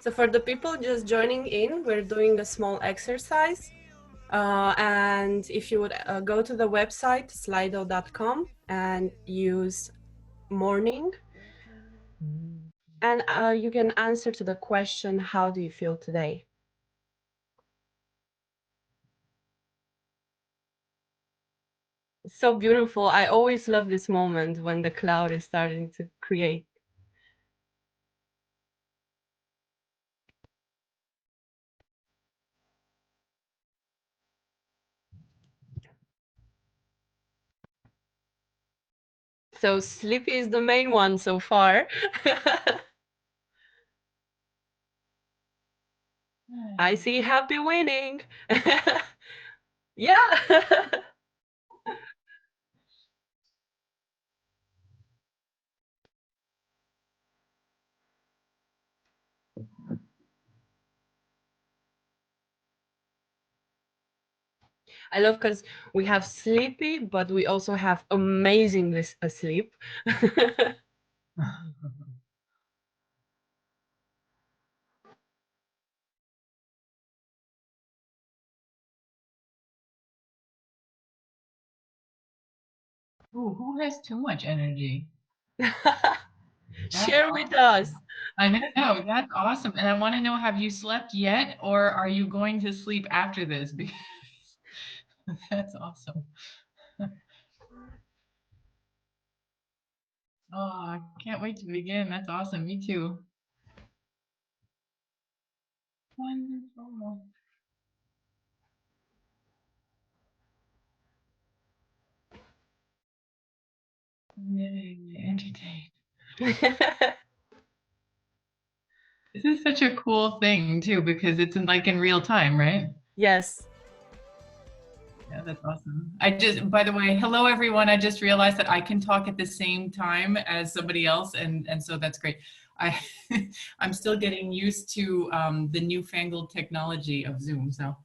So for the people just joining in, we're doing a small exercise. And if you would go to the website slido.com and use morning, and you can answer to the question, how do you feel today? It's so beautiful. I always love this moment when the cloud is starting to create. So sleepy is the main one so far. I see happy winning. Yeah. I love because we have sleepy, but we also have amazingly asleep. Ooh, who has too much energy? Share with us. I know, that's awesome. And I want to know, have you slept yet, or are you going to sleep after this? Because that's awesome. Oh, I can't wait to begin. That's awesome. Me too. Wonderful. Yay, entertain. This is such a cool thing too, because it's like in real time, right? Yes. Yeah, that's awesome. By the way, hello everyone. I just realized that I can talk at the same time as somebody else, and so that's great. I, I'm still getting used to the newfangled technology of Zoom. So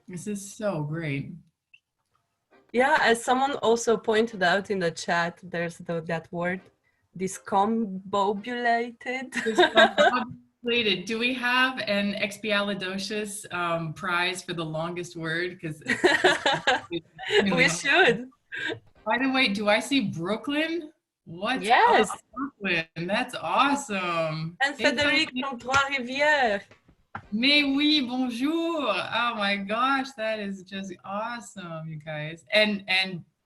this is so great. Yeah, as someone also pointed out in the chat, there's that word, discombobulated. Discombobulated. Do we have an expialidocious prize for the longest word? Because We really. should. By the way, do I see Brooklyn? What's up, Yes. Brooklyn? That's awesome. And It's so Frédéric from Trois-Rivières. Mais oui, bonjour. Oh my gosh, that is just awesome, you guys. And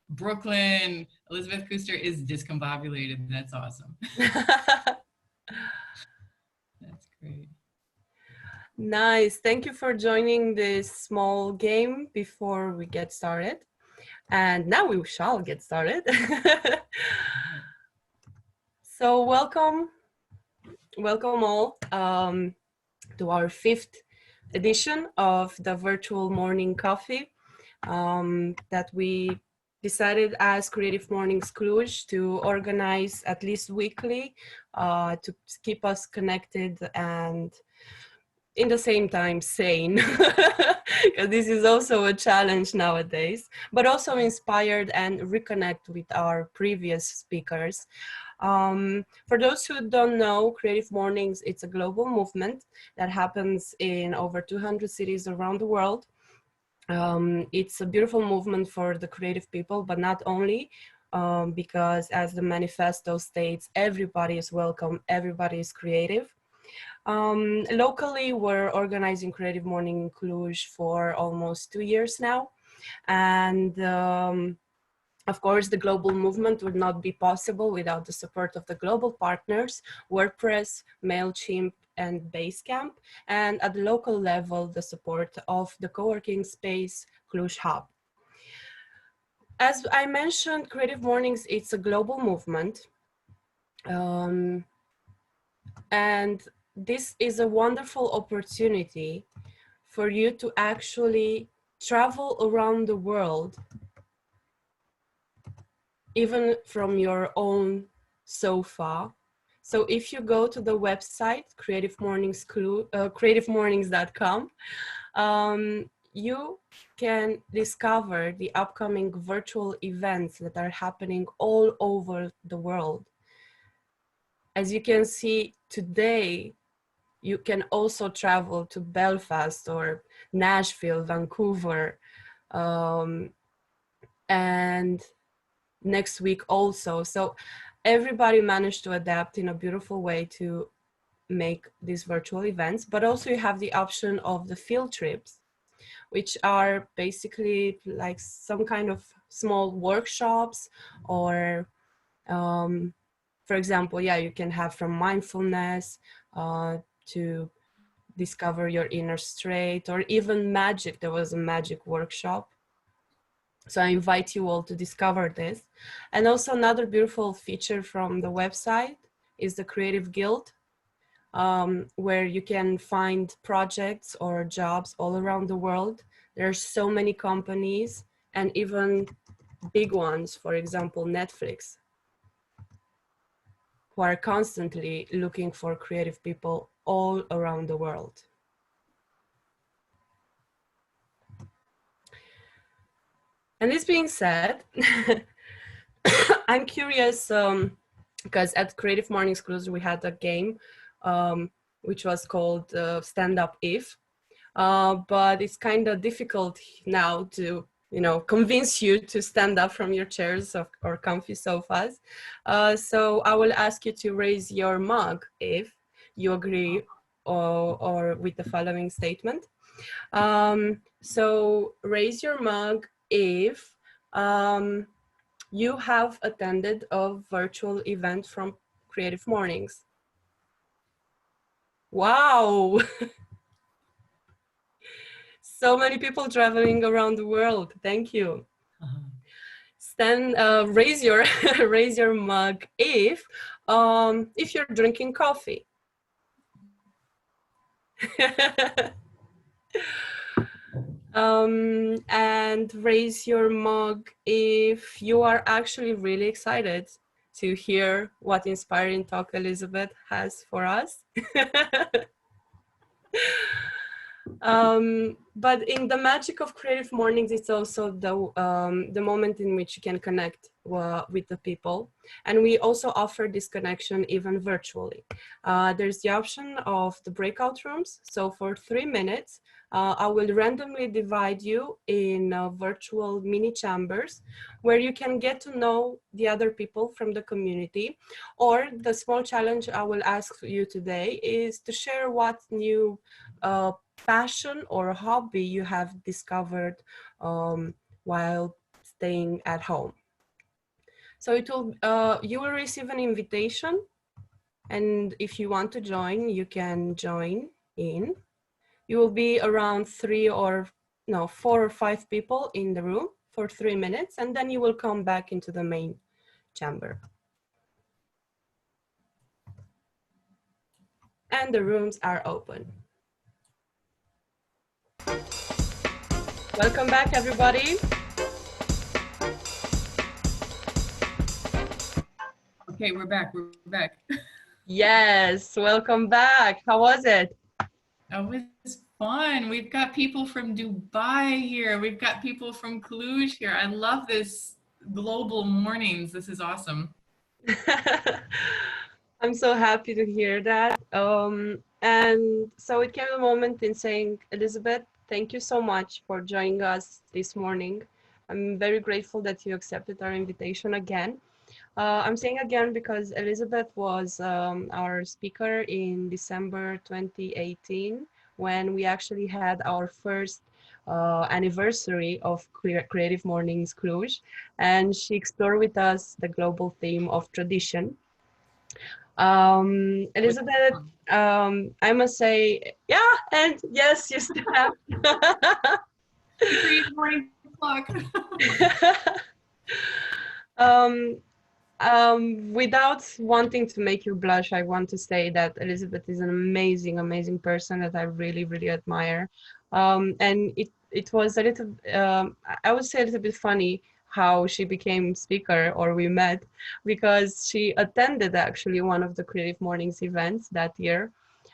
Brooklyn, Elizabeth Kuster is discombobulated. That's awesome. That's great. Nice. Thank you for joining this small game before we get started. And now we shall get started. So welcome all to our 5th edition of the virtual morning coffee that we decided as Creative Mornings Cluj to organize at least weekly to keep us connected and in the same time sane, because this is also a challenge nowadays, but also inspired and reconnect with our previous speakers. For those who don't know, Creative Mornings, it's a global movement that happens in over 200 cities around the world. It's a beautiful movement for the creative people, but not only, because as the manifesto states, everybody is welcome, everybody is creative. Locally, we're organizing Creative Morning in Cluj for almost 2 years now. And of course, the global movement would not be possible without the support of the global partners, WordPress, MailChimp, and Basecamp, and at the local level, the support of the co-working space Cluj Hub. As I mentioned, Creative Mornings, it's a global movement. And this is a wonderful opportunity for you to actually travel around the world, even from your own sofa. So if you go to the website, creativemornings.com, you can discover the upcoming virtual events that are happening all over the world. as you can see today, you can also travel to Belfast or Nashville, Vancouver, and next week also. So everybody managed to adapt in a beautiful way to make these virtual events, but also you have the option of the field trips, which are basically like some kind of small workshops or for example, yeah, you can have from mindfulness to discover your inner strength, or even magic. There was a magic workshop. So I invite you all to discover this. And also another beautiful feature from the website is the Creative Guild, where you can find projects or jobs all around the world. There are so many companies and even big ones, for example, Netflix, who are constantly looking for creative people all around the world. And this being said, I'm curious, because at Creative Mornings Cluj we had a game which was called Stand Up If, but it's kind of difficult now to convince you to stand up from your chairs or comfy sofas. So I will ask you to raise your mug if you agree or with the following statement. So raise your mug if you have attended a virtual event from Creative Mornings. Wow! So many people traveling around the world. Thank you. Raise your raise your mug if you're drinking coffee. And raise your mug if you are actually really excited to hear what inspiring talk Elizabeth has for us. But in the magic of Creative Mornings, it's also the moment in which you can connect with the people. And we also offer this connection even virtually. There's the option of the breakout rooms. So for 3 minutes, I will randomly divide you in virtual mini chambers where you can get to know the other people from the community. Or the small challenge I will ask you today is to share what new passion or hobby you have discovered while staying at home. So you will receive an invitation, and if you want to join, you can join in. You will be around 4 or 5 people in the room for 3 minutes, and then you will come back into the main chamber. And the rooms are open. Welcome back, everybody. Okay, we're back. We're back. Yes, welcome back. How was it? Oh, it's fun. We've got people from Dubai here. We've got people from Cluj here. I love this global mornings. This is awesome. I'm so happy to hear that. And so it came a moment in saying, Elizabeth, thank you so much for joining us this morning. I'm very grateful that you accepted our invitation again. I'm saying again because Elizabeth was our speaker in December 2018 when we actually had our first anniversary of Creative Mornings Cluj, and she explored with us the global theme of tradition. Elizabeth, I must say, yeah, and yes, you still have. The Creative Morning Clock. Without wanting to make you blush, I want to say that Elizabeth is an amazing, amazing person that I really, really admire. And it was a little, I would say a little bit funny how she became speaker or we met, because she attended actually one of the Creative Mornings events that year.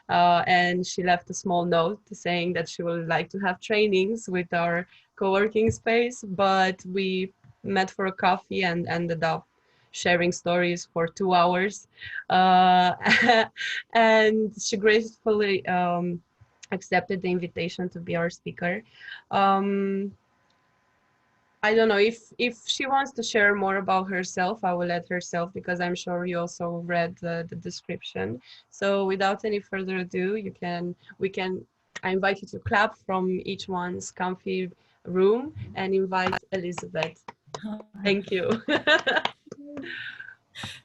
And she left a small note saying that she would like to have trainings with our co-working space, but we met for a coffee and ended up sharing stories for 2 hours. Uh, and she gracefully accepted the invitation to be our speaker. Um, I don't know if she wants to share more about herself. I will let herself, because I'm sure you also read the description. So without any further ado, we can. I invite you to clap from each one's comfy room and invite Elizabeth. Thank you.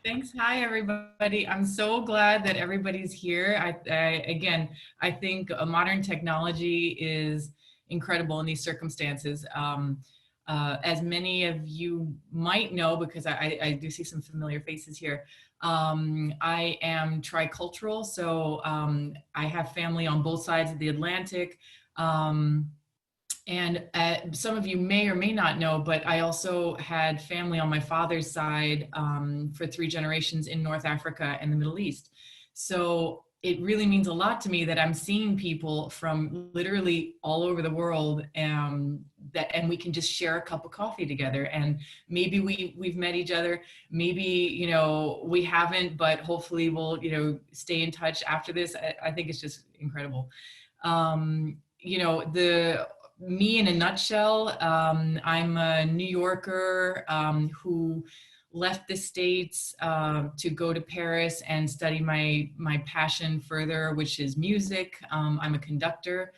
Thanks. Hi, everybody. I'm so glad that everybody's here. Again, I think modern technology is incredible in these circumstances. As many of you might know, because I do see some familiar faces here, I am tricultural. So I have family on both sides of the Atlantic. And some of you may or may not know, but I also had family on my father's side for 3 generations in North Africa and the Middle East. So it really means a lot to me that I'm seeing people from literally all over the world, and we can just share a cup of coffee together. And maybe we've met each other, maybe we haven't, but hopefully we'll stay in touch after this. I think it's just incredible. The me in a nutshell, I'm a New Yorker who left the States to go to Paris and study my passion further, which is music. I'm a conductor.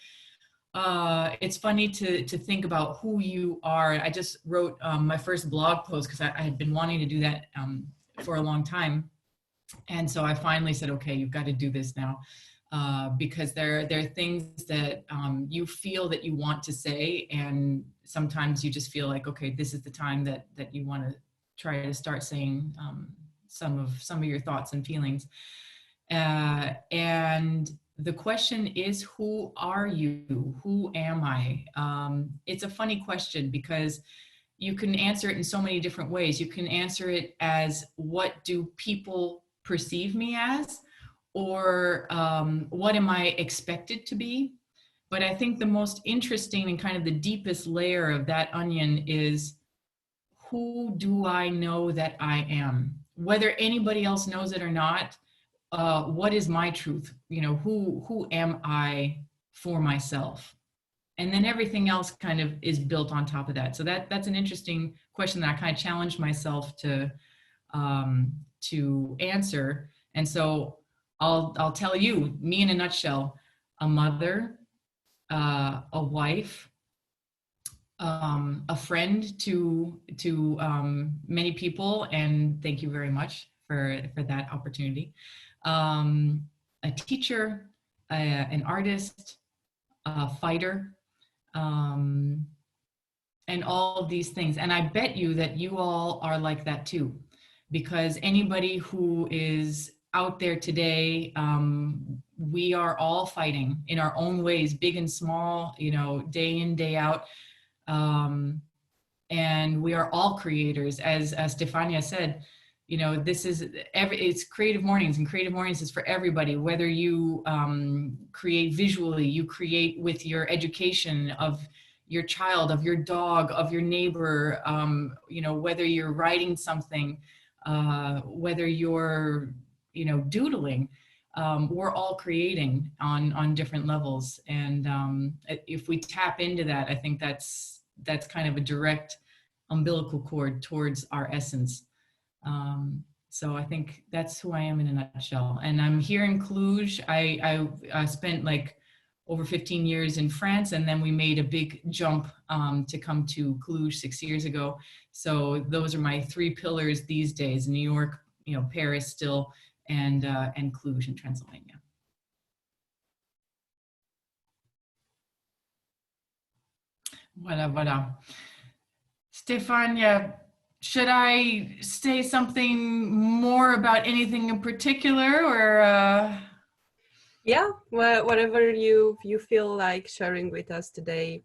It's funny to think about who you are. I just wrote my first blog post because I had been wanting to do that for a long time. And so I finally said, okay, you've got to do this now. Because there are things that you feel that you want to say, and sometimes you just feel like, okay, this is the time that you want to try to start saying some of your thoughts and feelings. And the question is, who are you? Who am I? It's a funny question because you can answer it in so many different ways. You can answer it as, what do people perceive me as? Or what am I expected to be? But I think the most interesting and kind of the deepest layer of that onion is, who do I know that I am? Whether anybody else knows it or not, what is my truth? Who am I for myself? And then everything else kind of is built on top of that. So that's an interesting question that I kind of challenged myself to answer. And so I'll tell you, me in a nutshell: a mother, a wife, a friend to many people, and thank you very much for that opportunity. A teacher, an artist, a fighter, and all of these things. And I bet you that you all are like that too, because anybody who is out there today, we are all fighting in our own ways, big and small, day in, day out. And we are all creators. As Stefania said, it's Creative Mornings, and Creative Mornings is for everybody. Whether you create visually, you create with your education of your child, of your dog, of your neighbor, whether you're writing something, whether you're, doodling, we're all creating on different levels. And if we tap into that, I think that's kind of a direct umbilical cord towards our essence. So I think that's who I am in a nutshell. And I'm here in Cluj. I spent like over 15 years in France, and then we made a big jump to come to Cluj 6 years ago. So those are my 3 pillars these days: New York, Paris still, and Cluj in Transylvania. Voilà. Stefania, should I say something more about anything in particular, or? Yeah, whatever you feel like sharing with us today.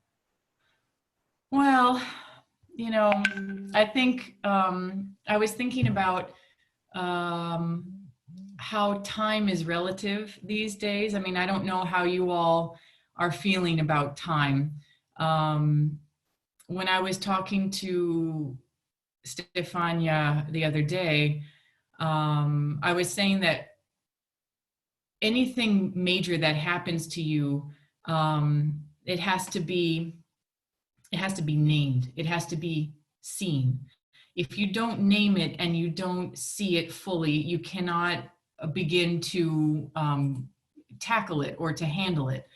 Well, I think I was thinking about how time is relative these days. I mean, I don't know how you all are feeling about time. When I was talking to Stefania the other day, I was saying that anything major that happens to you, it has to be named. It has to be seen. If you don't name it and you don't see it fully, you cannot begin to tackle it or to handle it.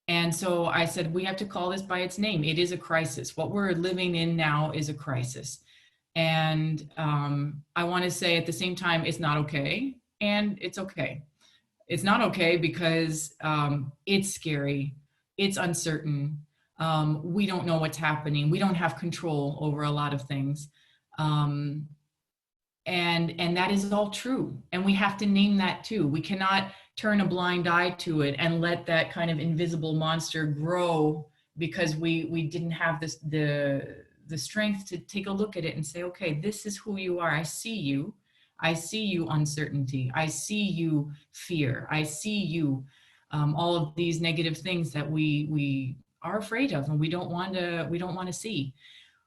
And so I said, we have to call this by its name. It is a crisis. What we're living in now is a crisis. And I want to say at the same time, it's not okay. And it's okay. It's not okay because it's scary. It's uncertain. We don't know what's happening. We don't have control over a lot of things. And that is all true. And we have to name that too. We cannot turn a blind eye to it and let that kind of invisible monster grow because we didn't have the strength to take a look at it and say, okay, this is who you are. I see you. I see you uncertainty. I see you fear. I see you all of these negative things that we are afraid of and we don't want to see.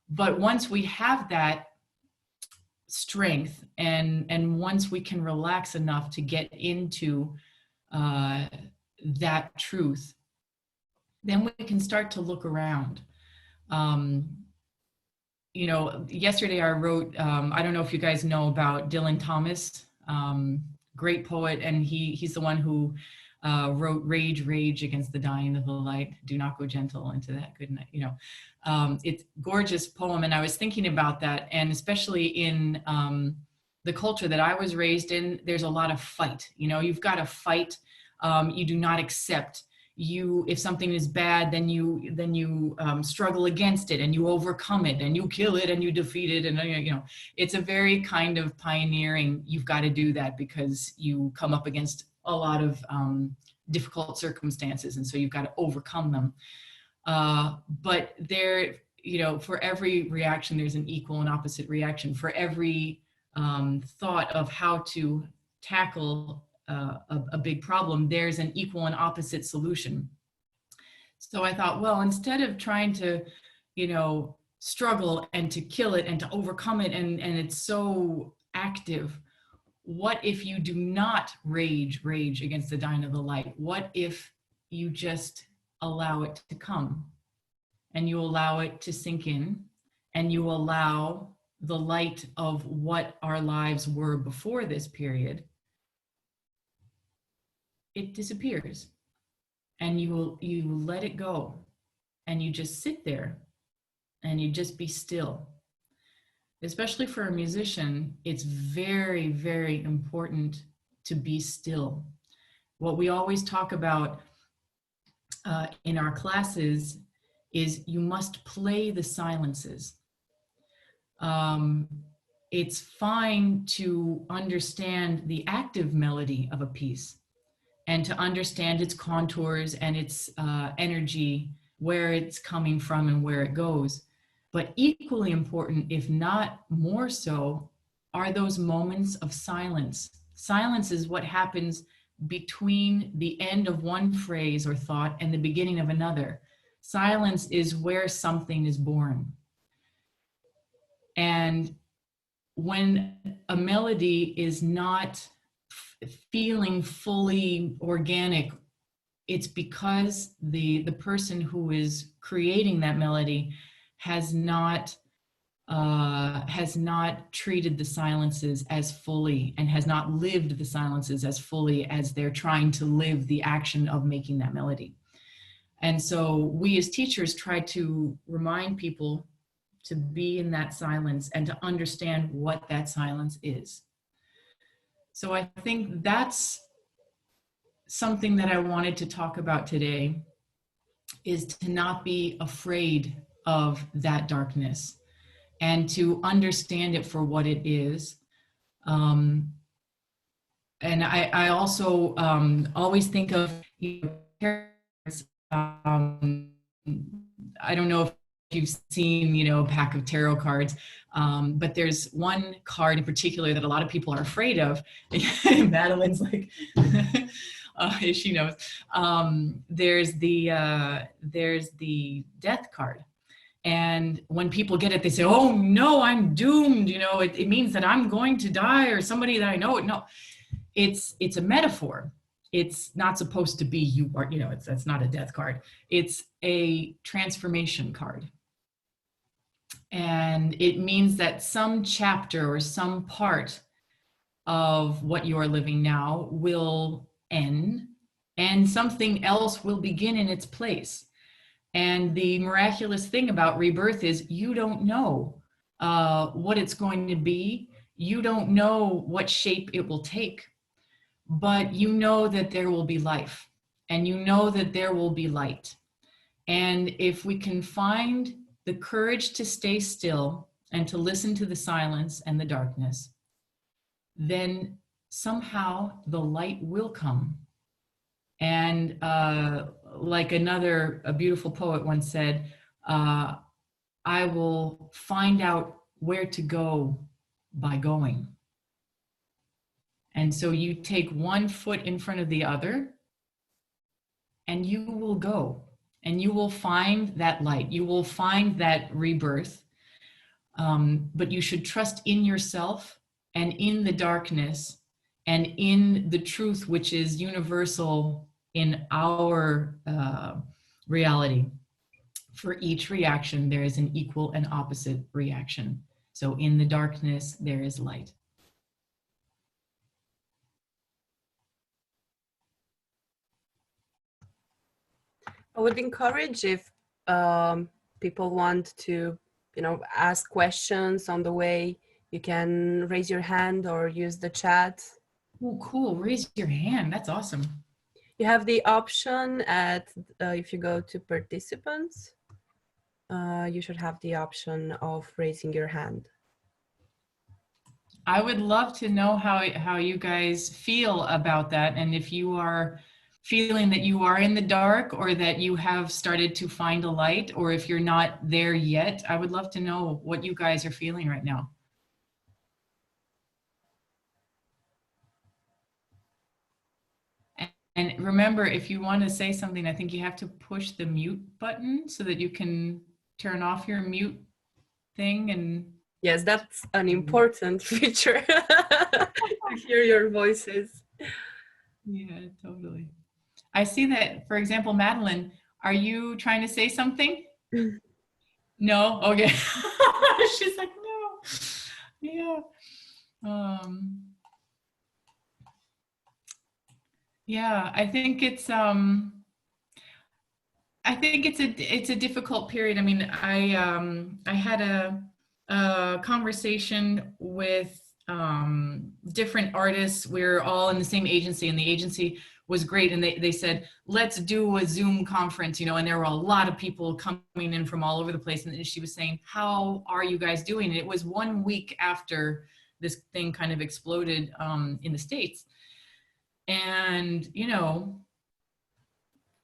But once we have that strength and once we can relax enough to get into that truth, then we can start to look around. You know, yesterday I wrote, I don't know if you guys know about Dylan Thomas, great poet, and he's the one who wrote Rage Against the Dying of the Light, Do Not Go Gentle into that good night. You know, it's gorgeous poem. And I was thinking about that, and especially in the culture that I was raised in, there's a lot of fight. You know, you've got to fight. You do not accept. If something is bad, then you struggle against it and you overcome it and you kill it and you defeat it. And you know, it's a very kind of pioneering. You've got to do that because you come up against a lot of difficult circumstances, and so you've got to overcome them. But there, you know, for every reaction, there's an equal and opposite reaction. For every thought of how to tackle a big problem, there's an equal and opposite solution. So I thought, well, instead of trying to, you know, struggle and to kill it and to overcome it, and it's so active, what if you do not rage against the dying of the light? What if you just allow it to come and you allow it to sink in and you allow the light of what our lives were before this period, it disappears, and you let it go, and you just sit there and you just be still. Especially for a musician, it's very, very important to be still. What we always talk about in our classes is you must play the silences. It's fine to understand the active melody of a piece and to understand its contours and its energy, where it's coming from and where it goes. But equally important, if not more so, are those moments of silence. Silence is what happens between the end of one phrase or thought and the beginning of another. Silence is where something is born. And when a melody is not feeling fully organic, it's because the person who is creating that melody has not treated the silences as fully and has not lived the silences as fully as they're trying to live the action of making that melody. And so we as teachers try to remind people to be in that silence and to understand what that silence is. So I think that's something that I wanted to talk about today, is to not be afraid of that darkness and to understand it for what it is. And I also always think of, you know, parents, I don't know if you've seen, you know, a pack of tarot cards, but there's one card in particular that a lot of people are afraid of. Madeline's like, she knows. There's the death card. And when people get it, they say, oh no, I'm doomed. You know, it means that I'm going to die, or somebody that I know. No, it's a metaphor. It's not supposed to be you are, you know, that's not a death card. It's a transformation card. And it means that some chapter or some part of what you are living now will end and something else will begin in its place. And the miraculous thing about rebirth is you don't know what it's going to be. You don't know what shape it will take, but you know that there will be life, and you know that there will be light. And if we can find the courage to stay still and to listen to the silence and the darkness, then somehow the light will come. And like a beautiful poet once said, I will find out where to go by going. And so you take one foot in front of the other, and you will go, and you will find that light. You will find that rebirth. But you should trust in yourself and in the darkness and in the truth, which is universal in our reality. For each reaction, there is an equal and opposite reaction. So in the darkness, there is light. I would encourage if people want to, ask questions on the way, you can raise your hand or use the chat. Oh, cool. Raise your hand. That's awesome. You have the option at, if you go to participants, you should have the option of raising your hand. I would love to know how you guys feel about that, and if you are feeling that you are in the dark or that you have started to find a light, or if you're not there yet. I would love to know what you guys are feeling right now. And remember, if you want to say something, I think you have to push the mute button so that you can turn off your mute thing. And yes, that's an important feature to hear your voices. Yeah, totally. I see that, for example, Madeline, are you trying to say something? No? Okay. She's like, no. Yeah. Yeah, I think it's a difficult period. I mean, I had a conversation with different artists. We're all in the same agency, and the agency was great. And they said, let's do a Zoom conference, and there were a lot of people coming in from all over the place. And she was saying, how are you guys doing? And it was 1 week after this thing kind of exploded in the States. And,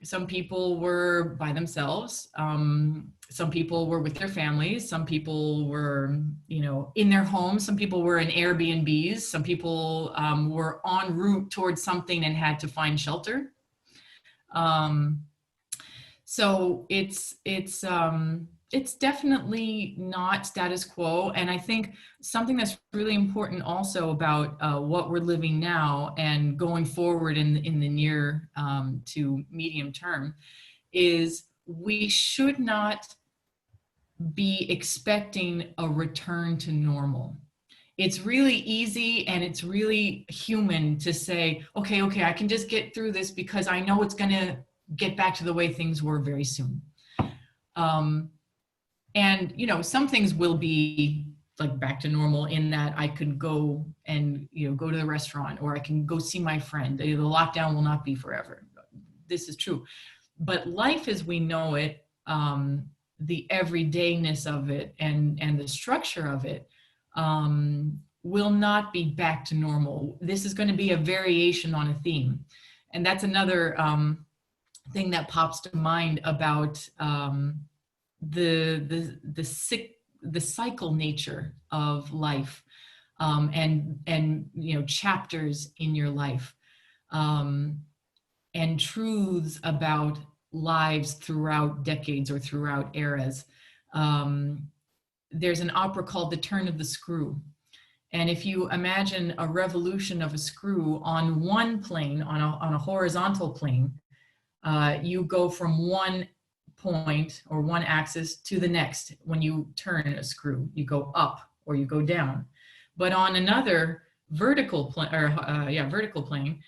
some people were by themselves. Some people were with their families. Some people were, in their homes. Some people were in Airbnbs. Some people were en route towards something and had to find shelter. So it's definitely not status quo. And I think something that's really important also about what we're living now and going forward in the near to medium term is we should not be expecting a return to normal. It's really easy and it's really human to say, okay, I can just get through this because I know it's going to get back to the way things were very soon. And, some things will be like back to normal in that I could go and, go to the restaurant, or I can go see my friend. The lockdown will not be forever. This is true. But life as we know it, the everydayness of it and the structure of it will not be back to normal. This is going to be a variation on a theme. And that's another thing that pops to mind about the cycle nature of life, and chapters in your life, and truths about lives throughout decades or throughout eras. There's an opera called The Turn of the Screw. And if you imagine a revolution of a screw on one plane, on a horizontal plane, you go from one point or one axis to the next. When you turn a screw, you go up or you go down. But on another vertical plane, vertical plane,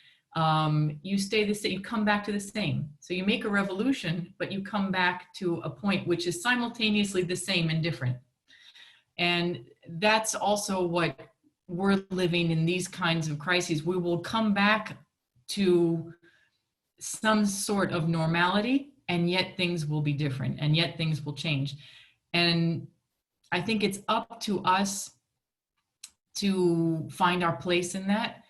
you stay the same. You come back to the same. So you make a revolution, but you come back to a point which is simultaneously the same and different. And that's also what we're living in these kinds of crises. We will come back to some sort of normality, and yet things will be different, and yet things will change. And I think it's up to us to find our place in that.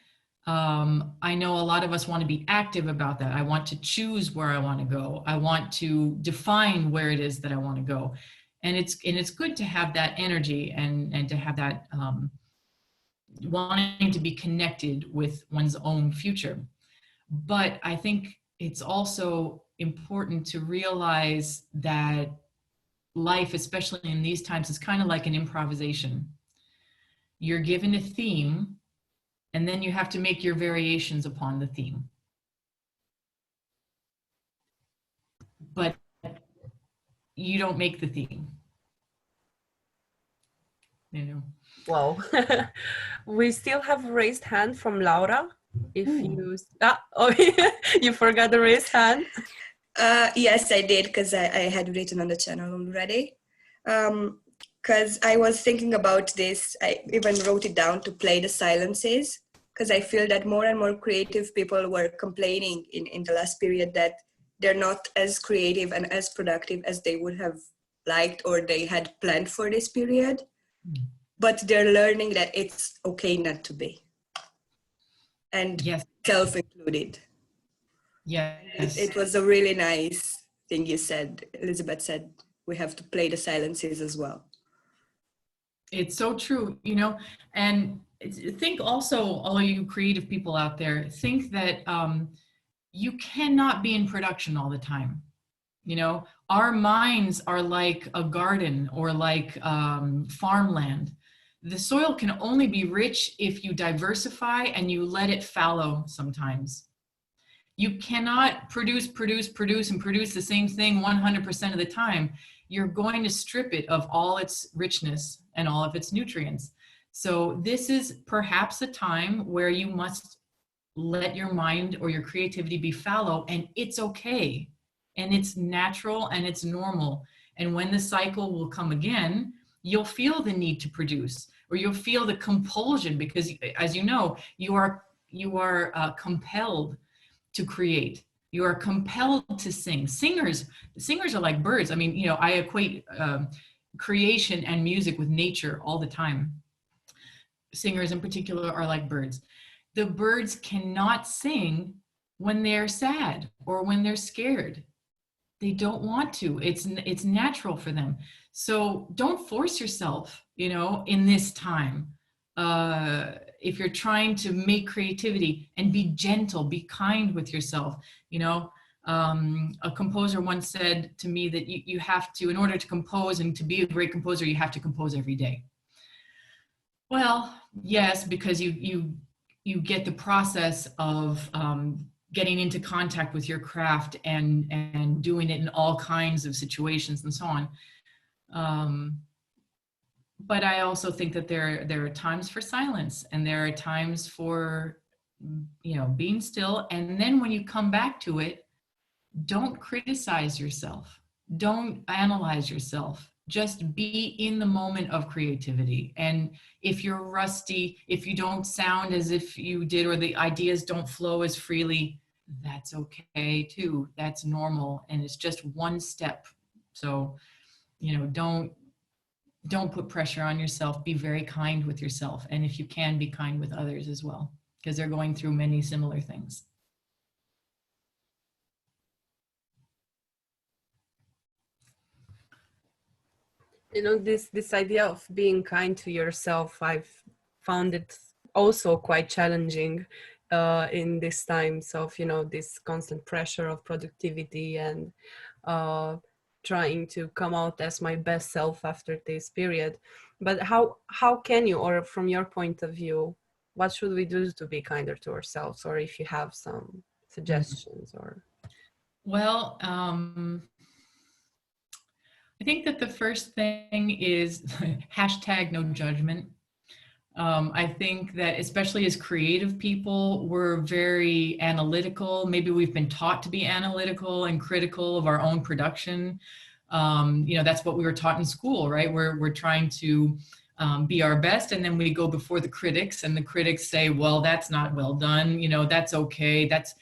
I know a lot of us want to be active about that. I want to choose where I want to go. I want to define where it is that I want to go. And it's good to have that energy and to have that wanting to be connected with one's own future. But I think it's also important to realize that life, especially in these times, is kind of like an improvisation. You're given a theme, and then you have to make your variations upon the theme. But you don't make the theme. You know. Wow. We still have a raised hand from Laura. If you you forgot the raised hand. Yes, I did, because I had written on the channel already. Because I was thinking about this, I even wrote it down, to play the silences, because I feel that more and more creative people were complaining in the last period that they're not as creative and as productive as they would have liked or they had planned for this period. But they're learning that it's okay not to be. And yes, self included. Yes. It was a really nice thing you said. Elizabeth said, we have to play the silences as well. It's so true, you know, and think also, all you creative people out there, think that you cannot be in production all the time. You know, our minds are like a garden or like farmland. The soil can only be rich if you diversify and you let it fallow sometimes. You cannot produce the same thing 100% of the time. You're going to strip it of all its richness and all of its nutrients. So this is perhaps a time where you must let your mind or your creativity be fallow, and it's okay. And it's natural and it's normal. And when the cycle will come again, you'll feel the need to produce, or you'll feel the compulsion, because as you know, you are compelled to create. You are compelled to sing. Singers are like birds. I mean, you know, I equate creation and music with nature all the time. Singers in particular are like birds. The birds cannot sing when they're sad or when they're scared. They don't want to. It's natural for them. So don't force yourself, you know, in this time. If you're trying to make creativity, and be gentle, be kind with yourself. You know, a composer once said to me that you have to, in order to compose and to be a great composer, you have to compose every day. Well, yes, because you get the process of getting into contact with your craft and doing it in all kinds of situations and so on. But I also think that there are times for silence, and there are times for, you know, being still. And then when you come back to it, don't criticize yourself. Don't analyze yourself. Just be in the moment of creativity. And if you're rusty, if you don't sound as if you did, or the ideas don't flow as freely, that's okay too. That's normal. And it's just one step. So, you know, don't put pressure on yourself. Be very kind with yourself. And if you can, be kind with others as well, because they're going through many similar things. You know, this idea of being kind to yourself, I've found it also quite challenging in these times of, you know, this constant pressure of productivity and trying to come out as my best self after this period. But how can you, or from your point of view, what should we do to be kinder to ourselves, or if you have some suggestions? Or Well, I think that the first thing is hashtag no judgment. I think that especially as creative people, we're very analytical. Maybe we've been taught to be analytical and critical of our own production. You know, that's what we were taught in school, right? We're trying to be our best, and then we go before the critics, and the critics say, well, that's not well done. You know, that's okay. That's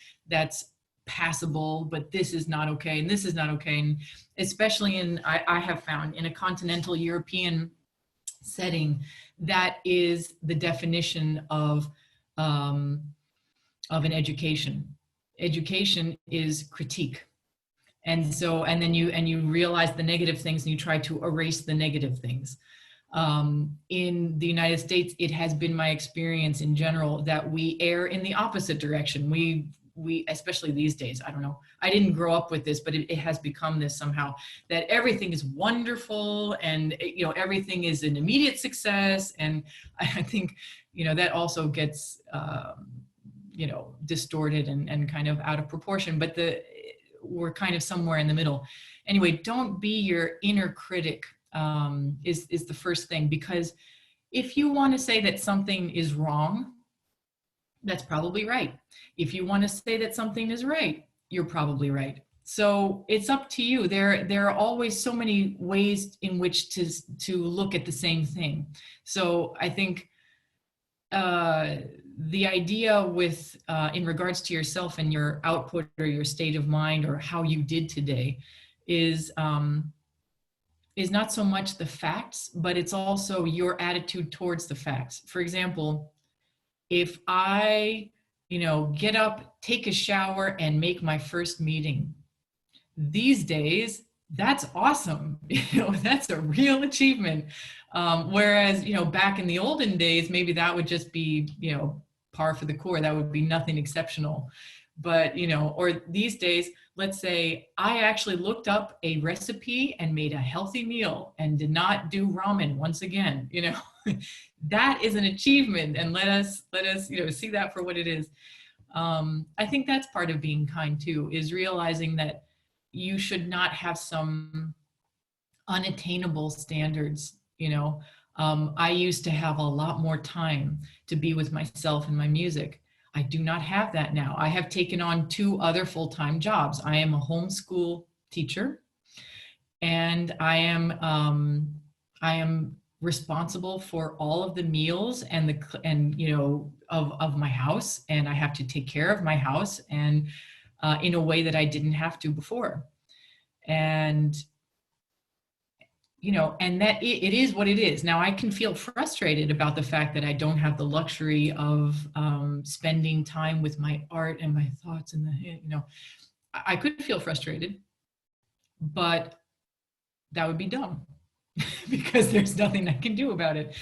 passable, but this is not okay, and this is not okay. And especially I have found in a continental European setting, that is the definition of an education. Education is critique. And so, and then you realize the negative things and you try to erase the negative things. In the United States, it has been my experience in general that we err in the opposite direction. We especially these days, I don't know, I didn't grow up with this, but it has become this somehow, that everything is wonderful and, you know, everything is an immediate success. And I think, you know, that also gets, you know, distorted and kind of out of proportion, but we're kind of somewhere in the middle. Anyway, don't be your inner critic, is the first thing, because if you want to say that something is wrong, that's probably right. If you want to say that something is right, you're probably right. So it's up to you. There are always so many ways in which to look at the same thing. So I think the idea with in regards to yourself and your output or your state of mind or how you did today is not so much the facts, but it's also your attitude towards the facts. For example, if I, you know, get up, take a shower, and make my first meeting, these days, that's awesome. You know, that's a real achievement. Whereas, you know, back in the olden days, maybe that would just be, you know, par for the course. That would be nothing exceptional. But, you know, or these days, let's say I actually looked up a recipe and made a healthy meal and did not do ramen once again, you know, that is an achievement, and let us, you know, see that for what it is. I think that's part of being kind too, is realizing that you should not have some unattainable standards, you know. I used to have a lot more time to be with myself and my music. I do not have that now. I have taken on 2 other full-time jobs. I am a homeschool teacher, and I am responsible for all of the meals and you know, of my house, and I have to take care of my house, and in a way that I didn't have to before. And you know, and that it is what it is. Now I can feel frustrated about the fact that I don't have the luxury of spending time with my art and my thoughts, and you know, I could feel frustrated, but that would be dumb because there's nothing I can do about it.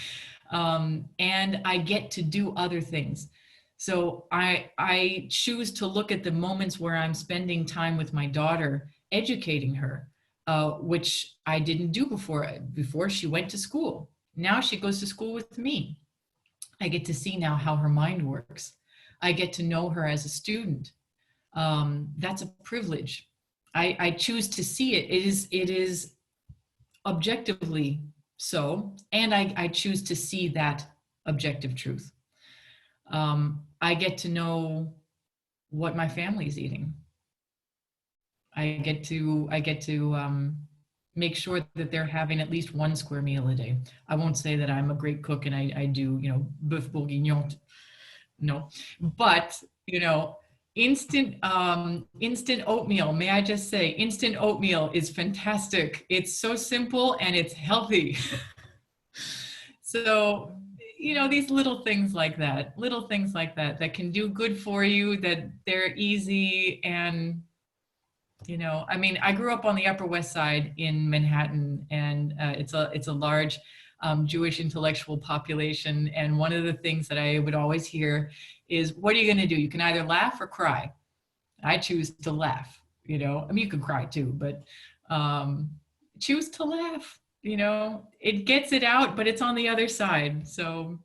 And I get to do other things. So I choose to look at the moments where I'm spending time with my daughter, educating her, which I didn't do before. Before she went to school. Now she goes to school with me. I get to see now how her mind works. I get to know her as a student. That's a privilege. I choose to see it. It is objectively so, and I choose to see that objective truth. I get to know what my family is eating. I get to make sure that they're having at least 1 square meal a day. I won't say that I'm a great cook and I do, you know, boeuf bourguignon. No, but you know, instant oatmeal. May I just say, instant oatmeal is fantastic. It's so simple and it's healthy. So, you know, these little things like that that can do good for you, that they're easy. And you know, I mean, I grew up on the Upper West Side in Manhattan, and it's a large Jewish intellectual population. And one of the things that I would always hear is, what are you going to do? You can either laugh or cry. I choose to laugh, you know. I mean, you can cry too, but choose to laugh. You know, it gets it out, but it's on the other side. So,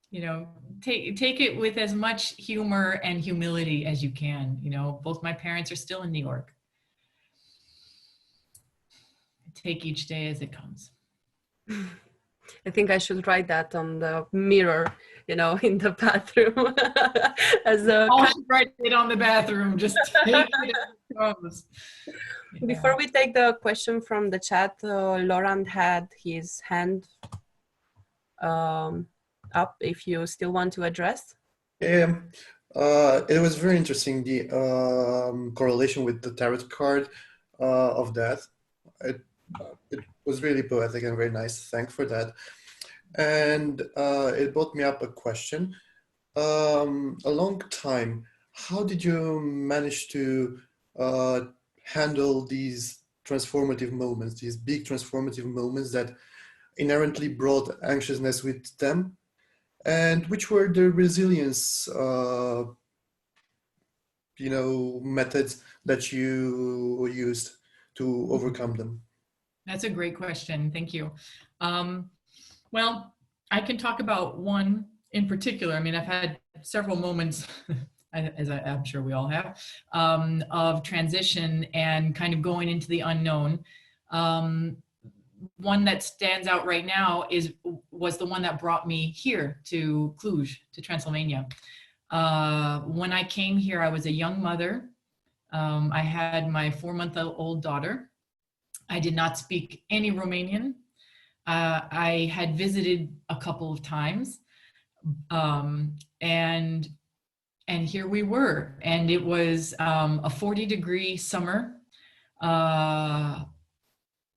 you know, take it with as much humor and humility as you can. You know, both my parents are still in New York. Take each day as it comes. I think I should write that on the mirror, you know, in the bathroom. As a I should write it on the bathroom. Just take it as it comes. Yeah. Before we take the question from the chat, Laurent had his hand up if you still want to address. Yeah, it was very interesting, the correlation with the tarot card of death. It was really poetic and very nice. Thanks for that. And it brought me up a question. A long time, how did you manage to handle these transformative moments, these big transformative moments that inherently brought anxiousness with them? And which were the resilience, methods that you used to overcome them? That's a great question. Thank you. Well, I can talk about one in particular. I mean, I've had several moments, as I'm sure we all have, of transition and kind of going into the unknown. One that stands out right now was the one that brought me here to Cluj, to Transylvania. When I came here, I was a young mother. I had my 4-month-old daughter. I did not speak any Romanian. I had visited a couple of times, and here we were, and it was a 40-degree summer.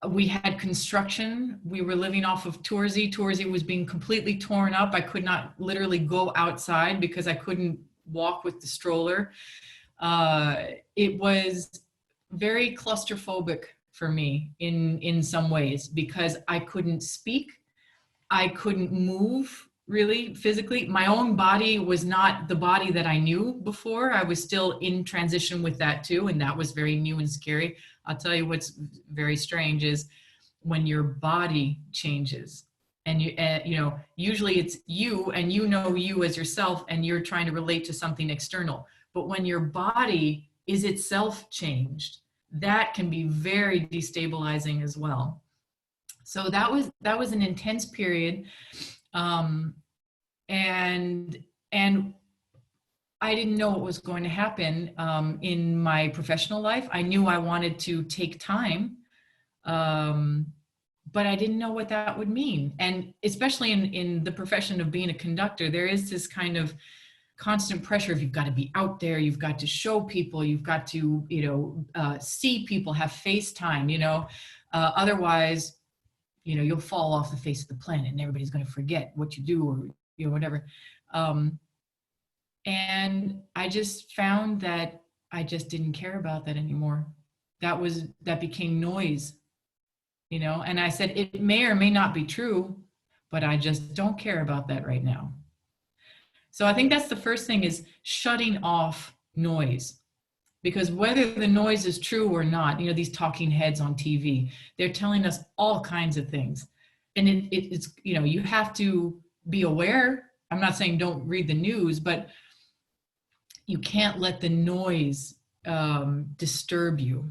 We had construction. We were living off of Tourzy. Tourzy was being completely torn up. I could not literally go outside because I couldn't walk with the stroller. It was very claustrophobic for me in some ways because I couldn't speak. I couldn't move really physically. My own body was not the body that I knew before. I was still in transition with that too, and that was very new and scary. I'll tell you what's very strange is when your body changes, and usually it's you, and you know you as yourself, and you're trying to relate to something external. But when your body is itself changed, that can be very destabilizing as well. So that was an intense period, and I didn't know what was going to happen in my professional life. I knew I wanted to take time, but I didn't know what that would mean. And especially in the profession of being a conductor, there is this kind of constant pressure of you've got to be out there, you've got to show people, you've got to, see people, have FaceTime, otherwise, you'll fall off the face of the planet and everybody's going to forget what you do or, whatever. And I just found that I just didn't care about that anymore. That became noise, and I said, it may or may not be true, but I just don't care about that right now. So I think that's the first thing, is shutting off noise, because whether the noise is true or not, these talking heads on TV, they're telling us all kinds of things. And it's, you have to be aware. I'm not saying don't read the news, but you can't let the noise disturb you,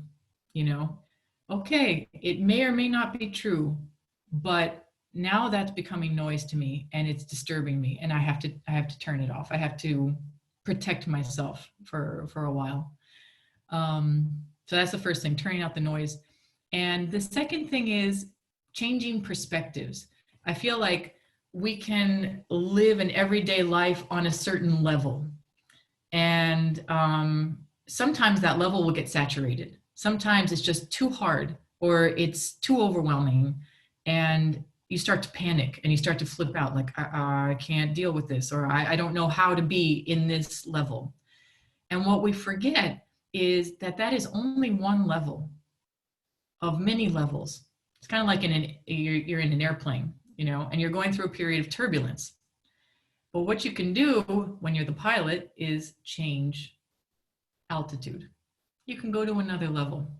Okay, it may or may not be true, but now that's becoming noise to me and it's disturbing me, and I have to turn it off. I have to protect myself for a while. So that's the first thing, turning out the noise. And the second thing is changing perspectives. I feel like we can live an everyday life on a certain level, and sometimes that level will get saturated. Sometimes it's just too hard or it's too overwhelming, and you start to panic and you start to flip out, like I can't deal with this, or I don't know how to be in this level. And what we forget is that is only one level of many levels. It's kind of like you're in an airplane, and you're going through a period of turbulence. But what you can do when you're the pilot is change altitude. You can go to another level.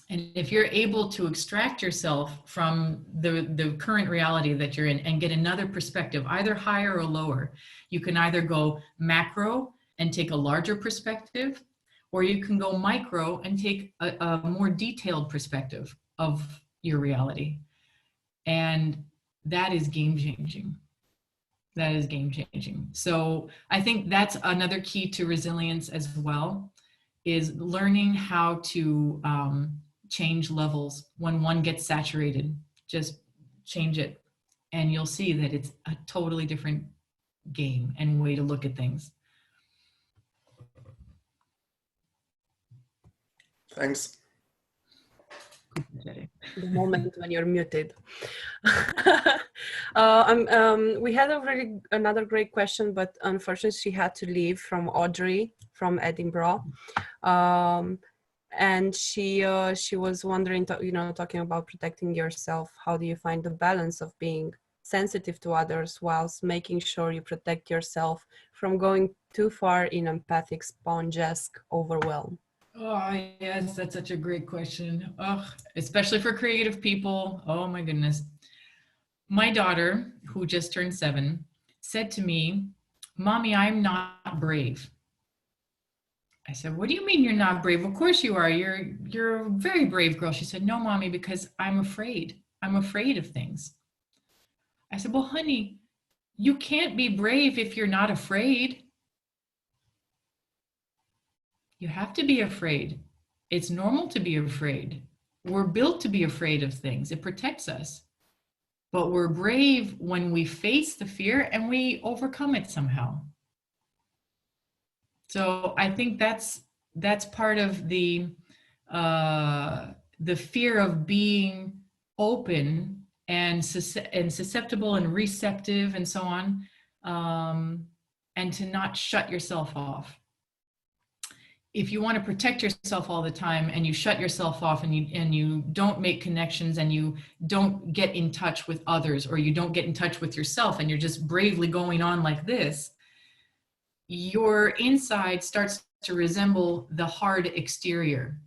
And if you're able to extract yourself from the current reality that you're in and get another perspective, either higher or lower, you can either go macro and take a larger perspective, or you can go micro and take a more detailed perspective of your reality. And that is game changing. That is game changing. So I think that's another key to resilience as well, is learning how to change levels when one gets saturated. Just change it, and you'll see that it's a totally different game and way to look at things. Thanks. The moment when you're muted. We had another great question, but unfortunately she had to leave, from Audrey from Edinburgh. And she was wondering, talking about protecting yourself, how do you find the balance of being sensitive to others whilst making sure you protect yourself from going too far in empathic sponge-esque overwhelm? Oh, yes, that's such a great question. Oh, especially for creative people. Oh my goodness. My daughter, who just turned 7, said to me, "Mommy, I'm not brave." I said, "What do you mean you're not brave? Of course you are. You're a very brave girl." She said, "No, Mommy, because I'm afraid. I'm afraid of things." I said, "Well, honey, you can't be brave if you're not afraid. You have to be afraid. It's normal to be afraid. We're built to be afraid of things. It protects us. But we're brave when we face the fear and we overcome it somehow." So I think that's part of the fear of being open and susceptible and receptive and so on, and to not shut yourself off. If you want to protect yourself all the time and you shut yourself off and you don't make connections and you don't get in touch with others, or you don't get in touch with yourself, and you're just bravely going on like this, your inside starts to resemble the hard exterior.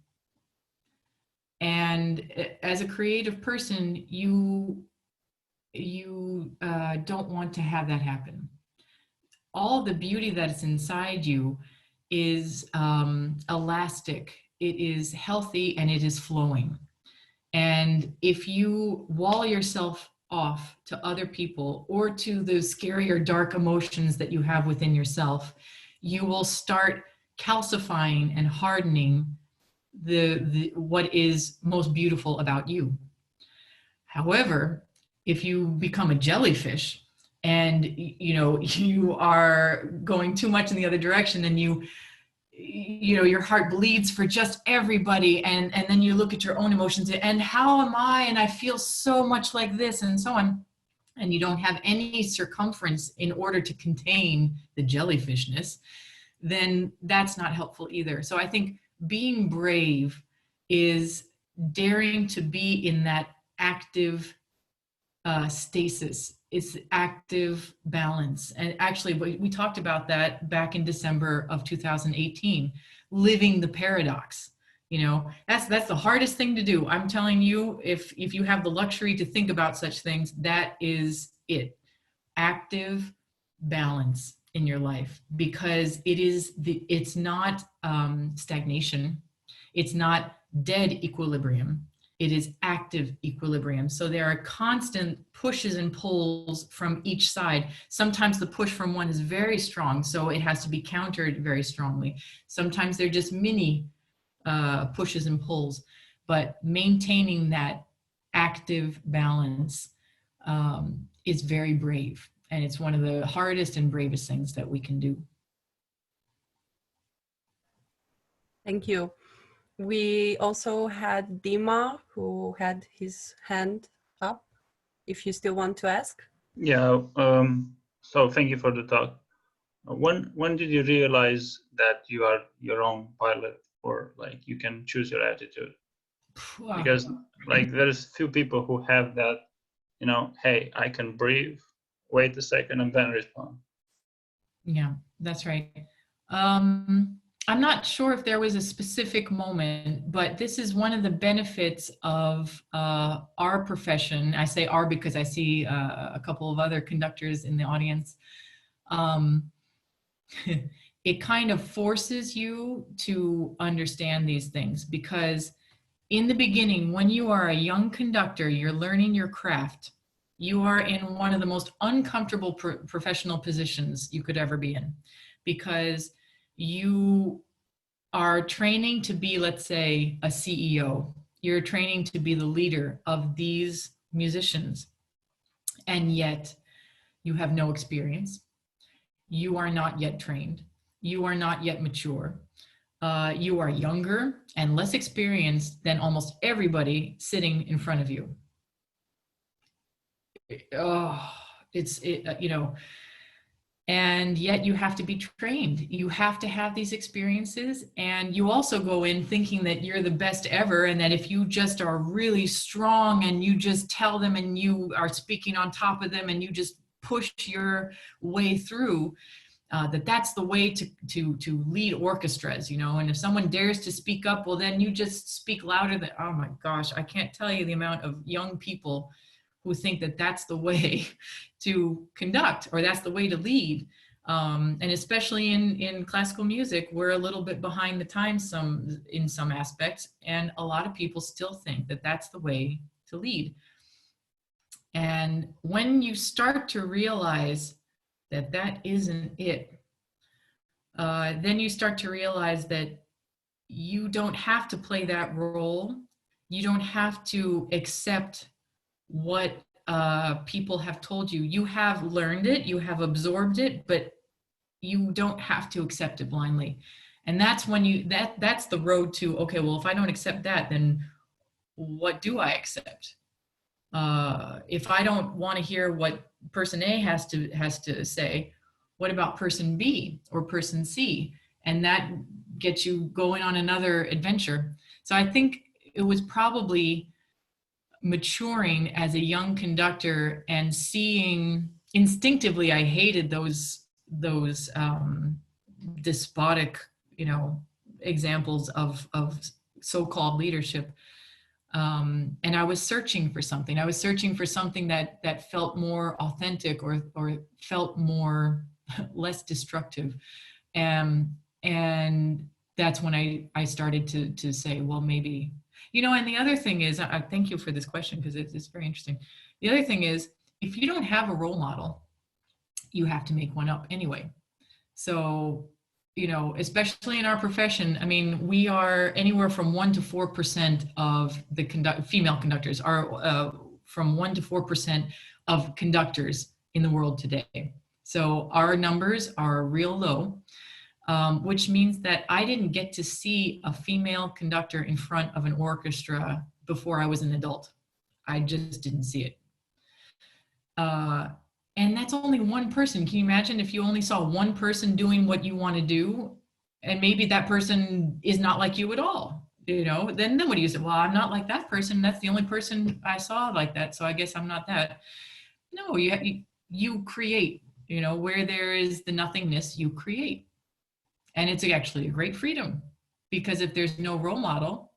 And as a creative person, you don't want to have that happen. All the beauty that's inside you is elastic, it is healthy, and it is flowing. And if you wall yourself off to other people or to the scary or dark emotions that you have within yourself, you will start calcifying and hardening the what is most beautiful about you. However, if you become a jellyfish and you are going too much in the other direction, and your heart bleeds for just everybody, and then you look at your own emotions and how am I, and I feel so much like this and so on, and you don't have any circumference in order to contain the jellyfishness, then that's not helpful either. So I think being brave is daring to be in that active stasis. It's active balance. And actually, we talked about that back in December of 2018, living the paradox. That's the hardest thing to do. I'm telling you, if you have the luxury to think about such things, that is it. Active balance in your life, because it's not stagnation. It's not dead equilibrium. It is active equilibrium. So there are constant pushes and pulls from each side. Sometimes the push from one is very strong, so it has to be countered very strongly. Sometimes they're just mini pushes and pulls, but maintaining that active balance is very brave. And it's one of the hardest and bravest things that we can do. Thank you. We also had Dima, who had his hand up, if you still want to ask. Yeah, so thank you for the talk. When did you realize that you are your own pilot, or like you can choose your attitude? Wow. Because like there's few people who have that, hey, I can breathe, wait a second, and then respond. Yeah, that's right. I'm not sure if there was a specific moment, but this is one of the benefits of our profession. I say our because I see a couple of other conductors in the audience. It kind of forces you to understand these things, because in the beginning, when you are a young conductor, you're learning your craft. You are in one of the most uncomfortable professional positions you could ever be in, because you are training to be, let's say, a CEO. You're training to be the leader of these musicians, and yet you have no experience. You are not yet trained. You are not yet mature. You are younger and less experienced than almost everybody sitting in front of you. Oh, you know, and yet you have to be trained. You have to have these experiences, and you also go in thinking that you're the best ever, and that if you just are really strong and you just tell them and you are speaking on top of them and you just push your way through, that's the way to lead orchestras, you know. And if someone dares to speak up, well, then you just speak louder than, oh my gosh, I can't tell you the amount of young people who think that that's the way to conduct, or that's the way to lead. And especially in classical music, we're a little bit behind the times in some aspects, and a lot of people still think that that's the way to lead. And when you start to realize that that isn't it, then you start to realize that you don't have to play that role. You don't have to accept what people have told you. You have learned it, you have absorbed it, but you don't have to accept it blindly. And that's when that's the road to, okay, well, if I don't accept that, then what do I accept? If I don't want to hear what person A has to say, what about person B or person C? And that gets you going on another adventure. So I think it was probably maturing as a young conductor and seeing instinctively, I hated those despotic, you know, examples of so-called leadership. And I was searching for something. I was searching for something that felt more authentic, or felt more less destructive. And that's when I started to say, well, maybe, you know. And the other thing is, I thank you for this question, because it's very interesting. The other thing is, if you don't have a role model, you have to make one up anyway. So, you know, especially in our profession, I mean, we are anywhere from 1% to 4% of the female conductors are from 1% to 4% of conductors in the world today. So our numbers are real low, which means that I didn't get to see a female conductor in front of an orchestra before I was an adult. I just didn't see it. And that's only one person. Can you imagine if you only saw one person doing what you want to do, and maybe that person is not like you at all, you know, then what do you say? Well, I'm not like that person. That's the only person I saw like that, so I guess I'm not that. No, you create, you know, where there is the nothingness, you create. And it's actually a great freedom, because if there's no role model,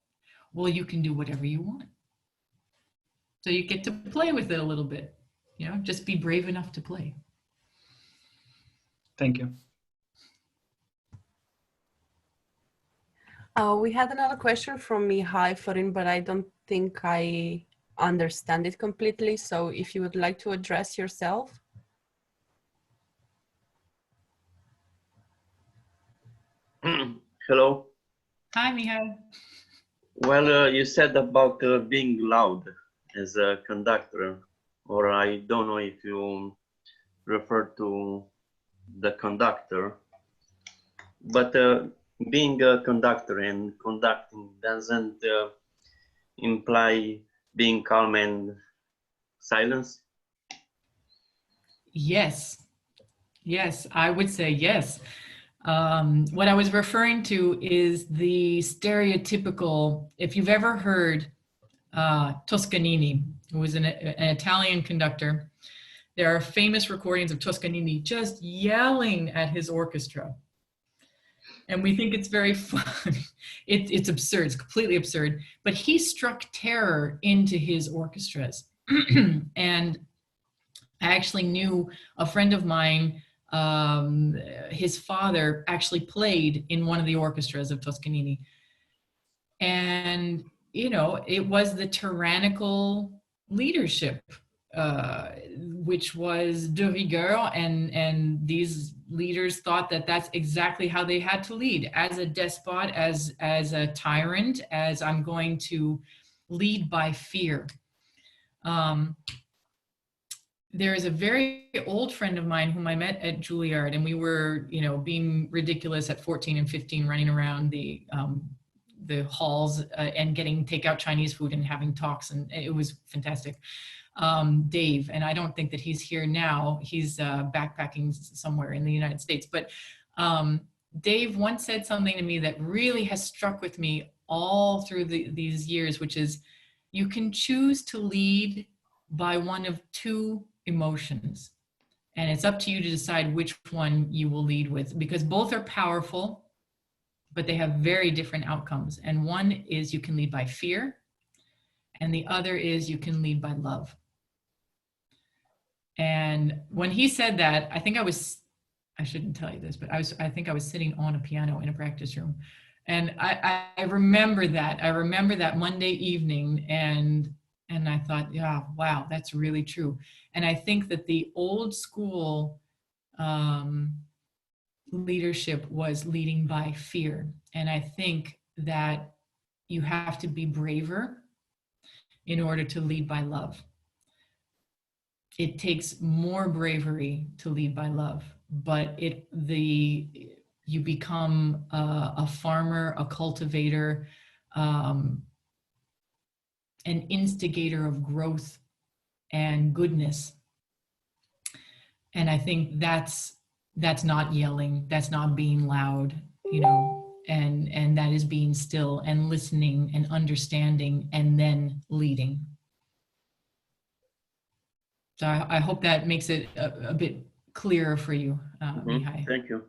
well, you can do whatever you want. So you get to play with it a little bit. You know, just be brave enough to play. Thank you. We had another question from Mihai Florin, but I don't think I understand it completely. So if you would like to address yourself. Hello. Hi, Mihai. Well, you said about being loud as a conductor, or I don't know if you refer to the conductor, but being a conductor and conducting doesn't imply being calm and silence? Yes. Yes, I would say yes. What I was referring to is the stereotypical, if you've ever heard Toscanini, who was an Italian conductor, there are famous recordings of Toscanini just yelling at his orchestra. and we think it's very fun. It's absurd. It's completely absurd. But he struck terror into his orchestras. And I actually knew a friend of mine, his father actually played in one of the orchestras of Toscanini. And, you know, it was the tyrannical leadership, which was de rigueur, and these leaders thought that that's exactly how they had to lead, as a despot, as a tyrant, as I'm going to lead by fear. There is a very old friend of mine whom I met at Juilliard, and we were, you know, being ridiculous at 14 and 15, running around the halls and getting takeout Chinese food and having talks, and it was fantastic. Dave, and I don't think that he's here now. He's backpacking somewhere in the United States. But Dave once said something to me that really has struck with me all through these years, which is, you can choose to lead by one of two emotions, and it's up to you to decide which one you will lead with, because both are powerful, but they have very different outcomes. And one is you can lead by fear, and the other is you can lead by love. And when he said that, I think I shouldn't tell you this, but I think I was sitting on a piano in a practice room. And I remember that. I remember that Monday evening, and I thought, yeah, wow, that's really true. And I think that the old school leadership was leading by fear. And I think that you have to be braver in order to lead by love. It takes more bravery to lead by love, but you become a farmer, a cultivator, an instigator of growth and goodness. And I think that's not yelling, that's not being loud, you know, and that is being still and listening and understanding and then leading. So I hope that makes it a bit clearer for you, Mihai. Thank you.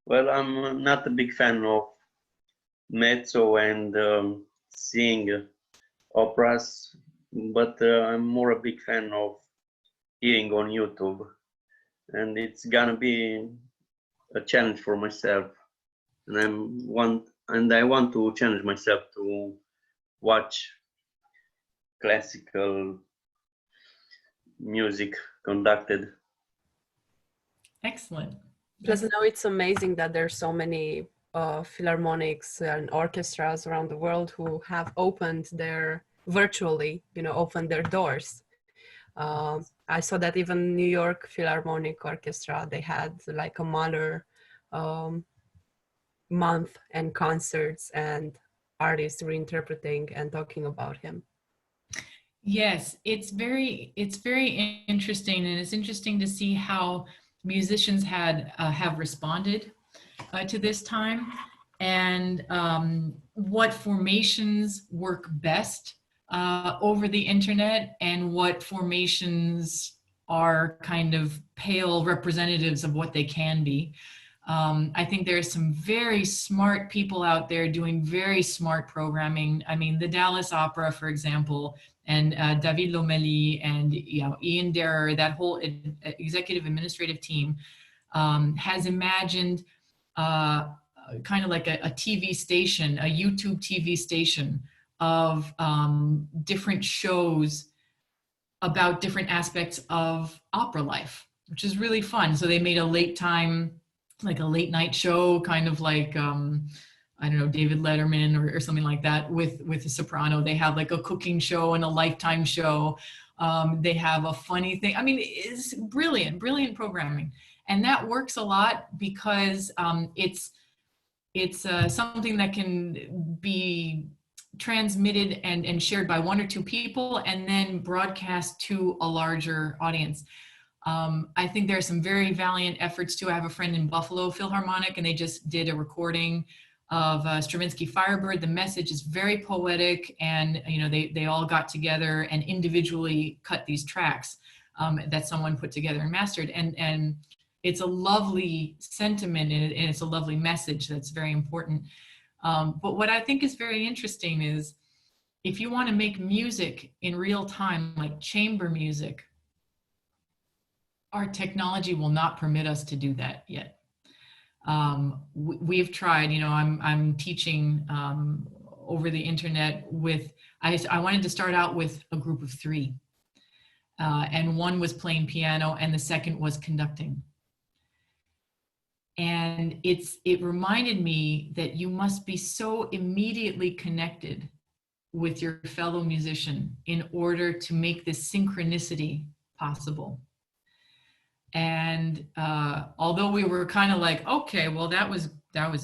Well, I'm not a big fan of mezzo and seeing operas, but I'm more a big fan of hearing on YouTube, and it's gonna be a challenge for myself, and I want to challenge myself to watch classical music conducted. Excellent. Plus, now it's amazing that there's so many philharmonics and orchestras around the world who have opened their opened their doors. I saw that even New York Philharmonic Orchestra, they had like a Mahler month and concerts and artists reinterpreting and talking about him. Yes, it's very interesting, and it's interesting to see how musicians have responded to this time, and what formations work best over the internet, and what formations are kind of pale representatives of what they can be. I think there's some very smart people out there doing very smart programming. I mean, the Dallas Opera, for example, and David Lomeli and Ian Derer, that whole executive administrative team has imagined kind of like a TV station, a YouTube TV station of different shows about different aspects of opera life, which is really fun. So they made a late night show, kind of like, I don't know, David Letterman or something like that with a soprano. They have like a cooking show and a Lifetime show. They have a funny thing. I mean, it's brilliant programming. And that works a lot because it's something that can be transmitted and shared by one or two people and then broadcast to a larger audience. I think there are some very valiant efforts too. I have a friend in Buffalo Philharmonic, and they just did a recording of Stravinsky Firebird. The message is very poetic, and they all got together and individually cut these tracks that someone put together and mastered. And it's a lovely sentiment, and it's a lovely message that's very important. But what I think is very interesting is, if you want to make music in real time, like chamber music, our technology will not permit us to do that yet. We've tried, you know, I'm teaching over the internet with, I wanted to start out with a group of 3. And one was playing piano and the second was conducting. And it reminded me that you must be so immediately connected with your fellow musician in order to make this synchronicity possible. And although we were kind of like, okay, well, that was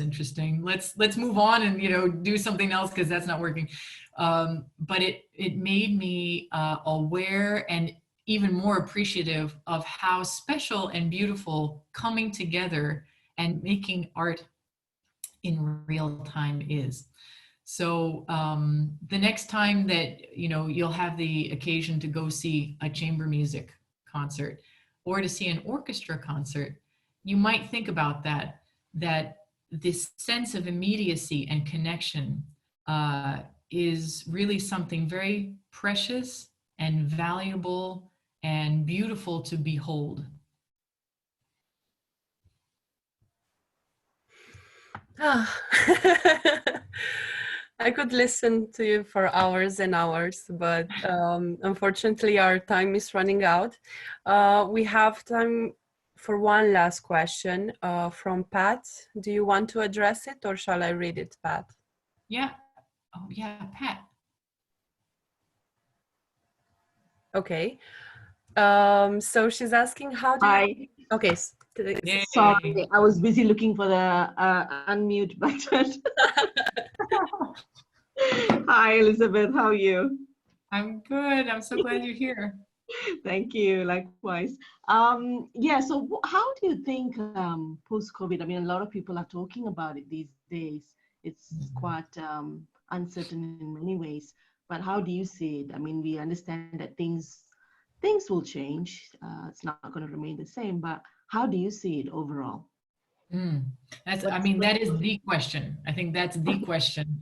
interesting. Let's move on and, you know, do something else because that's not working. But it made me aware and even more appreciative of how special and beautiful coming together and making art in real time is. So the next time that, you know, you'll have the occasion to go see a chamber music concert or to see an orchestra concert, you might think about that this sense of immediacy and connection is really something very precious and valuable and beautiful to behold. I could listen to you for hours and hours, but unfortunately our time is running out. We have time for one last question from Pat. Do you want to address it or shall I read it, Pat? Yeah. Oh, yeah, Pat. Okay. So she's asking, how do you... Okay. Sorry, I was busy looking for the unmute button. Hi, Elizabeth. How are you? I'm good. I'm so glad you're here. Thank you. Likewise. Yeah. So, how do you think post-COVID? I mean, a lot of people are talking about it these days. It's quite uncertain in many ways. But how do you see it? I mean, we understand that things will change. It's not going to remain the same. But how do you see it overall? That is the question. I think that's the question.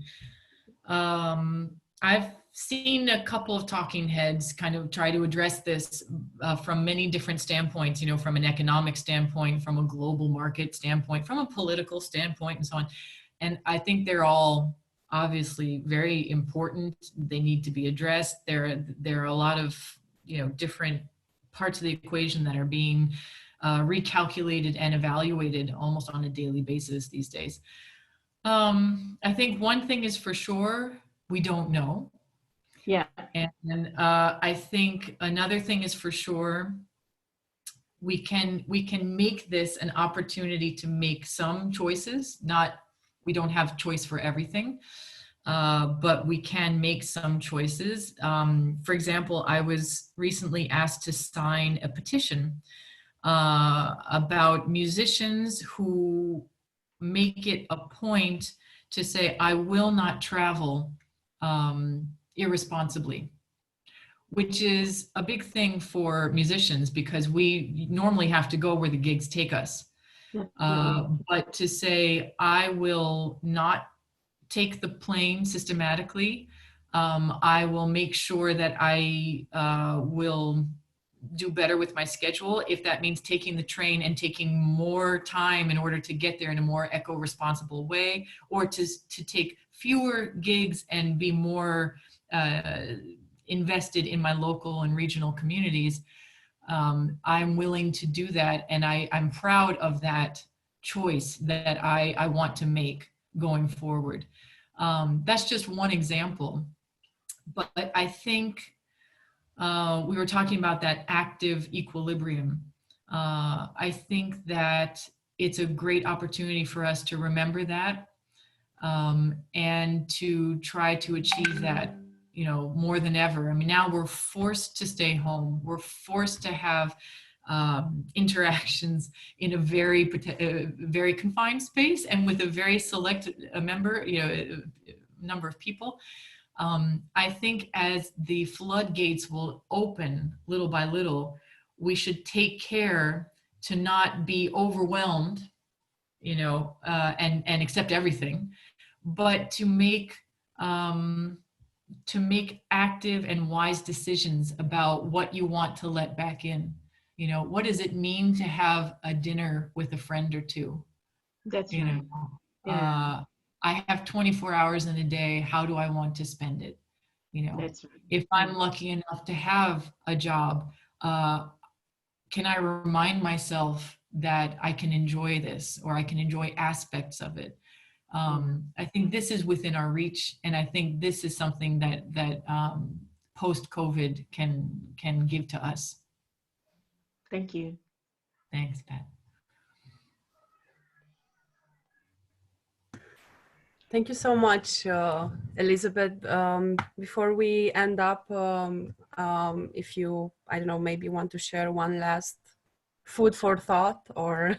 I've seen a couple of talking heads kind of try to address this from many different standpoints, you know, from an economic standpoint, from a global market standpoint, from a political standpoint, and so on. And I think they're all obviously very important. They need to be addressed. There are a lot of, you know, different parts of the equation that are being recalculated and evaluated almost on a daily basis these days. I think one thing is for sure, we don't know. Yeah. And I think another thing is for sure, we can make this an opportunity to make some choices. We don't have choice for everything, but we can make some choices. For example, I was recently asked to sign a petition about musicians who make it a point to say, I will not travel irresponsibly, which is a big thing for musicians because we normally have to go where the gigs take us. But to say, I will not take the plane systematically, I will make sure that I will do better with my schedule, if that means taking the train and taking more time in order to get there in a more eco-responsible way, or to take fewer gigs and be more invested in my local and regional communities. I'm willing to do that, and I'm proud of that choice that I want to make going forward. That's just one example, but I think we were talking about that active equilibrium. I think that it's a great opportunity for us to remember that and to try to achieve that, you know, more than ever. I mean, now we're forced to stay home. We're forced to have interactions in a very confined space and with a very select number of people. I think as the floodgates will open little by little, we should take care to not be overwhelmed, you know, and accept everything, but to make active and wise decisions about what you want to let back in. You know, what does it mean to have a dinner with a friend or two? That's You right. know, Yeah, I have 24 hours in a day. How do I want to spend it? You know, that's right. if I'm lucky enough to have a job, can I remind myself that I can enjoy this, or I can enjoy aspects of it? I think this is within our reach, and I think this is something that post-COVID can give to us. Thank you. Thanks, Pat. Thank you so much, Elizabeth. Before we end up, if you, I don't know, maybe want to share one last food for thought, or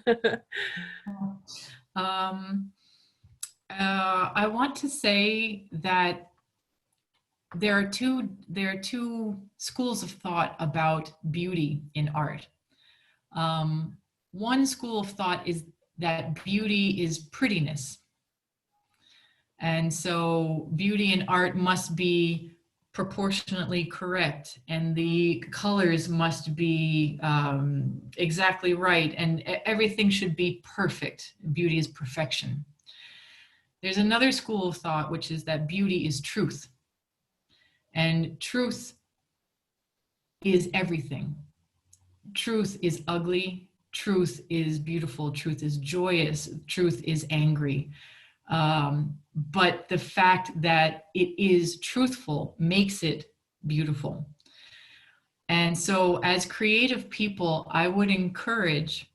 I want to say that there are two schools of thought about beauty in art. One school of thought is that beauty is prettiness. And so beauty in art must be proportionately correct, and the colors must be exactly right, and everything should be perfect. Beauty is perfection. There's another school of thought, which is that beauty is truth. And truth is everything. Truth is ugly. Truth is beautiful. Truth is joyous. Truth is angry. But the fact that it is truthful makes it beautiful. And so as creative people, I would encourage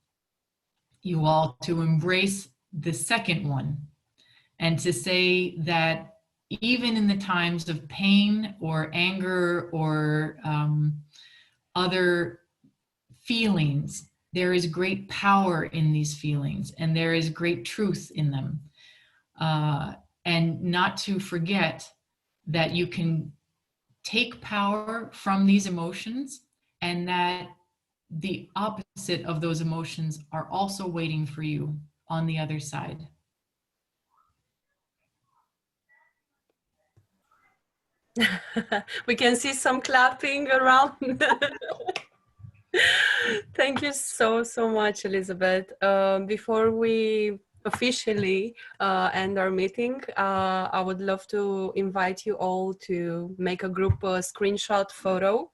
you all to embrace the second one, and to say that even in the times of pain or anger or other feelings, there is great power in these feelings, and there is great truth in them. And not to forget that you can take power from these emotions, and that the opposite of those emotions are also waiting for you on the other side. we can see some clapping around. Thank you so much, Elizabeth. Before we officially end our meeting, I would love to invite you all to make a group screenshot photo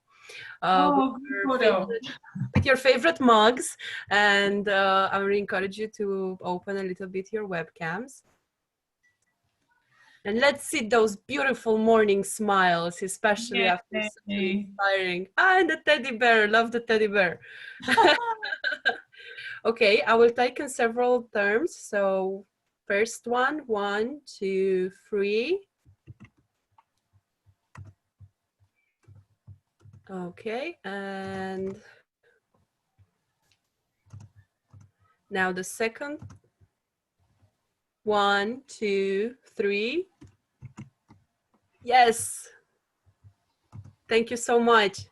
with your favorite mugs, and I would encourage you to open a little bit your webcams. And let's see those beautiful morning smiles, especially Yay. after such an inspiring. Ah, and the teddy bear, love the teddy bear. Okay, I will take in several terms. So first one, 1, 2, 3. Okay, and now the second. 1, 2, 3. Yes. Thank you so much.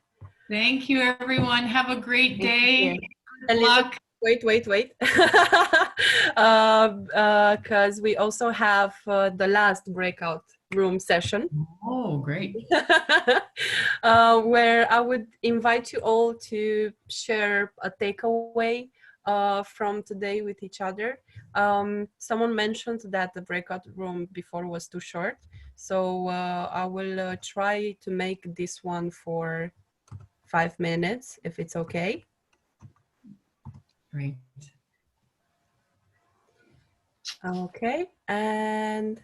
Thank you, everyone. Have a great day. Good luck. Wait. Because we also have the last breakout room session. Oh, great. Where I would invite you all to share a takeaway from today with each other. Someone mentioned that the breakout room before was too short. So I will try to make this one for 5 minutes, if it's okay. Great. Okay, and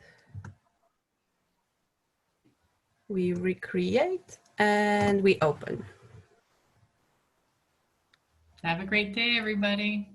we recreate and we open. Have a great day, everybody.